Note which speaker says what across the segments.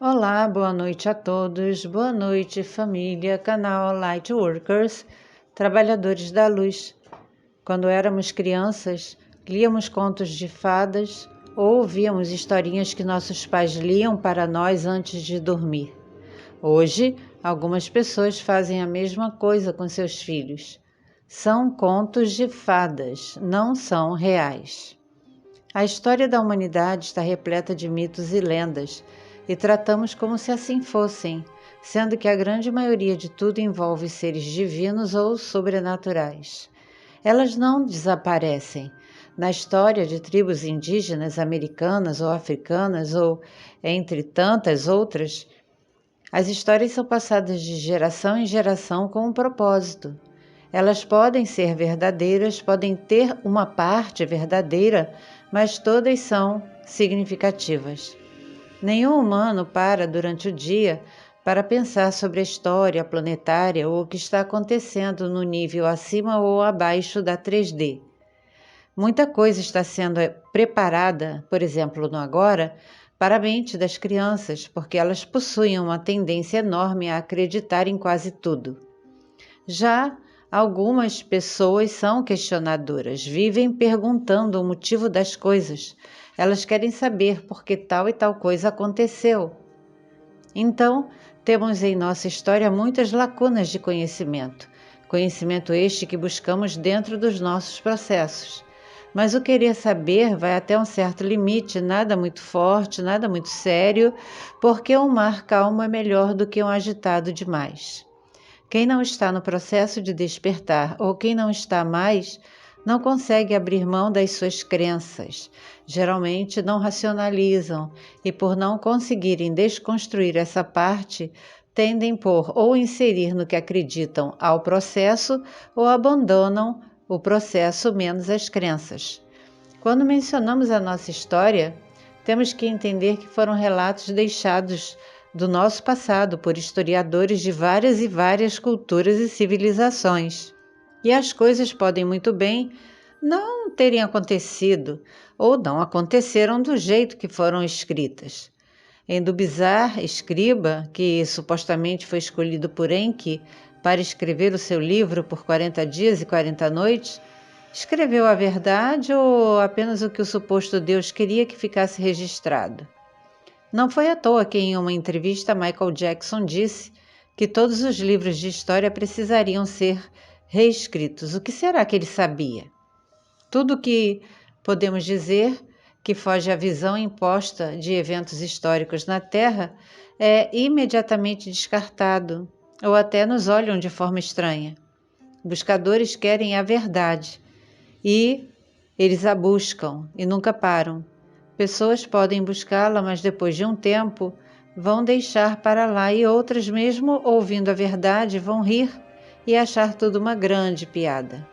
Speaker 1: Olá, boa noite a todos, boa noite família, canal Lightworkers, trabalhadores da luz. Quando éramos crianças, líamos contos de fadas ou ouvíamos historinhas que nossos pais liam para nós antes de dormir. Hoje, algumas pessoas fazem a mesma coisa com seus filhos. São contos de fadas, não são reais. A história da humanidade está repleta de mitos e lendas, e tratamos como se assim fossem, sendo que a grande maioria de tudo envolve seres divinos ou sobrenaturais. Elas não desaparecem. Na história de tribos indígenas americanas ou africanas, ou entre tantas outras, as histórias são passadas de geração em geração com um propósito. Elas podem ser verdadeiras, podem ter uma parte verdadeira, mas todas são significativas. Nenhum humano para durante o dia para pensar sobre a história planetária ou o que está acontecendo no nível acima ou abaixo da 3D. Muita coisa está sendo preparada, por exemplo, no agora, para a mente das crianças, porque elas possuem uma tendência enorme a acreditar em quase tudo. Já algumas pessoas são questionadoras, vivem perguntando o motivo das coisas. Elas querem saber por que tal e tal coisa aconteceu. Então, temos em nossa história muitas lacunas de conhecimento. Conhecimento este que buscamos dentro dos nossos processos. Mas o querer saber vai até um certo limite, nada muito forte, nada muito sério, porque um mar calmo é melhor do que um agitado demais. Quem não está no processo de despertar ou quem não está mais, não consegue abrir mão das suas crenças. Geralmente não racionalizam e, por não conseguirem desconstruir essa parte, tendem por ou inserir no que acreditam ao processo ou abandonam o processo menos as crenças. Quando mencionamos a nossa história, temos que entender que foram relatos deixados do nosso passado por historiadores de várias e várias culturas e civilizações. E as coisas podem muito bem não terem acontecido ou não aconteceram do jeito que foram escritas. Endubizar, escriba, que supostamente foi escolhido por Enki para escrever o seu livro por 40 dias e 40 noites, escreveu a verdade ou apenas o que o suposto Deus queria que ficasse registrado? Não foi à toa que em uma entrevista Michael Jackson disse que todos os livros de história precisariam ser reescritos. O que será que ele sabia? Tudo o que podemos dizer que foge à visão imposta de eventos históricos na Terra é imediatamente descartado ou até nos olham de forma estranha. Buscadores querem a verdade e eles a buscam e nunca param. Pessoas podem buscá-la, mas depois de um tempo vão deixar para lá e outras, mesmo ouvindo a verdade, vão rir e achar tudo uma grande piada.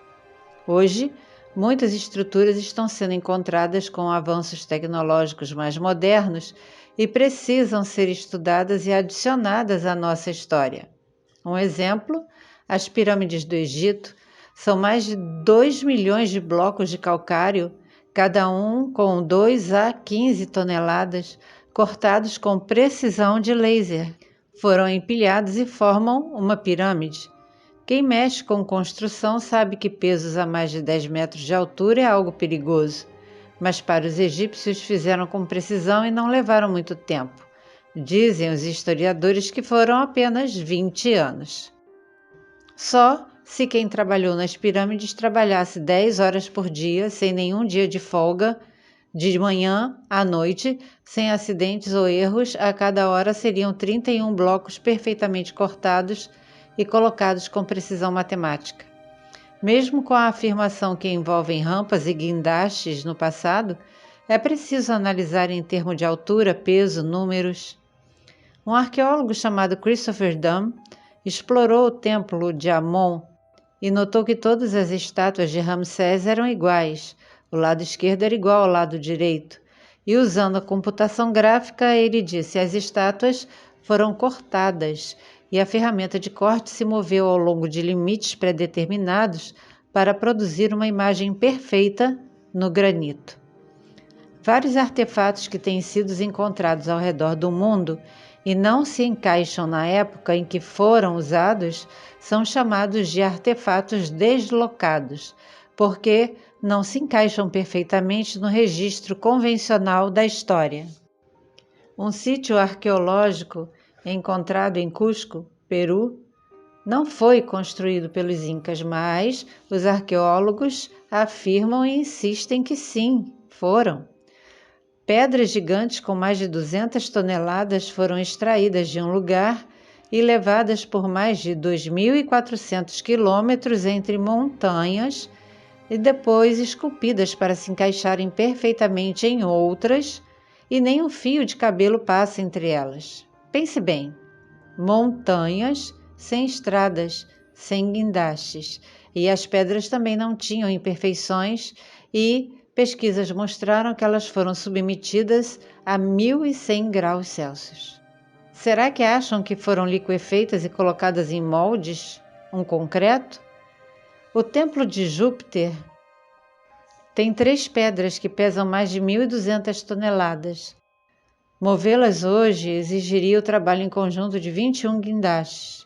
Speaker 1: Hoje, muitas estruturas estão sendo encontradas com avanços tecnológicos mais modernos e precisam ser estudadas e adicionadas à nossa história. Um exemplo, as pirâmides do Egito são mais de 2 milhões de blocos de calcário, cada um com 2 a 15 toneladas, cortados com precisão de laser. Foram empilhados e formam uma pirâmide. Quem mexe com construção sabe que pesos a mais de 10 metros de altura é algo perigoso, mas para os egípcios fizeram com precisão e não levaram muito tempo. Dizem os historiadores que foram apenas 20 anos. Só se quem trabalhou nas pirâmides trabalhasse 10 horas por dia, sem nenhum dia de folga, de manhã à noite, sem acidentes ou erros, a cada hora seriam 31 blocos perfeitamente cortados e colocados com precisão matemática. Mesmo com a afirmação que envolvem rampas e guindastes no passado, é preciso analisar em termos de altura, peso, números. Um arqueólogo chamado Christopher Dunn explorou o templo de Amon e notou que todas as estátuas de Ramsés eram iguais. O lado esquerdo era igual ao lado direito. E usando a computação gráfica, ele disse: as estátuas foram cortadas e a ferramenta de corte se moveu ao longo de limites pré-determinados para produzir uma imagem perfeita no granito. Vários artefatos que têm sido encontrados ao redor do mundo e não se encaixam na época em que foram usados são chamados de artefatos deslocados, porque não se encaixam perfeitamente no registro convencional da história. Um sítio arqueológico encontrado em Cusco, Peru, não foi construído pelos incas, mas os arqueólogos afirmam e insistem que sim, foram. Pedras gigantes com mais de 200 toneladas foram extraídas de um lugar e levadas por mais de 2.400 quilômetros entre montanhas e depois esculpidas para se encaixarem perfeitamente em outras, e nem um fio de cabelo passa entre elas. Pense bem, montanhas sem estradas, sem guindastes, e as pedras também não tinham imperfeições e pesquisas mostraram que elas foram submetidas a 1.100 graus Celsius. Será que acham que foram liquefeitas e colocadas em moldes, um concreto? O Templo de Júpiter tem 3 pedras que pesam mais de 1.200 toneladas. Movê-las hoje exigiria o trabalho em conjunto de 21 guindastes.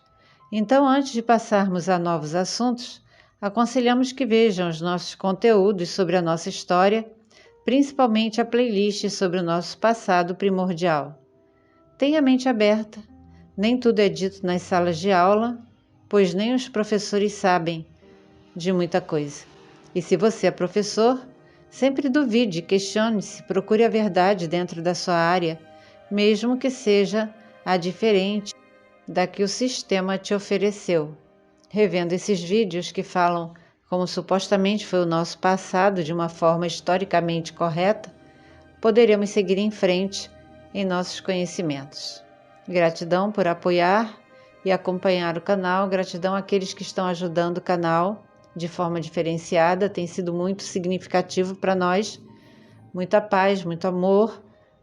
Speaker 1: Então, antes de passarmos a novos assuntos, aconselhamos que vejam os nossos conteúdos sobre a nossa história, principalmente a playlist sobre o nosso passado primordial. Tenha a mente aberta, nem tudo é dito nas salas de aula, pois nem os professores sabem de muita coisa. E se você é professor, sempre duvide, questione-se, procure a verdade dentro da sua área, mesmo que seja a diferente da que o sistema te ofereceu. Revendo esses vídeos que falam como supostamente foi o nosso passado de uma forma historicamente correta, poderemos seguir em frente em nossos conhecimentos. Gratidão por apoiar e acompanhar o canal, gratidão àqueles que estão ajudando o canal de forma diferenciada, tem sido muito significativo para nós. Muita paz, muito amor,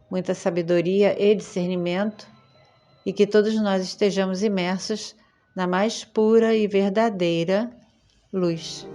Speaker 1: muita sabedoria e discernimento, e que todos nós estejamos imersos na mais pura e verdadeira luz.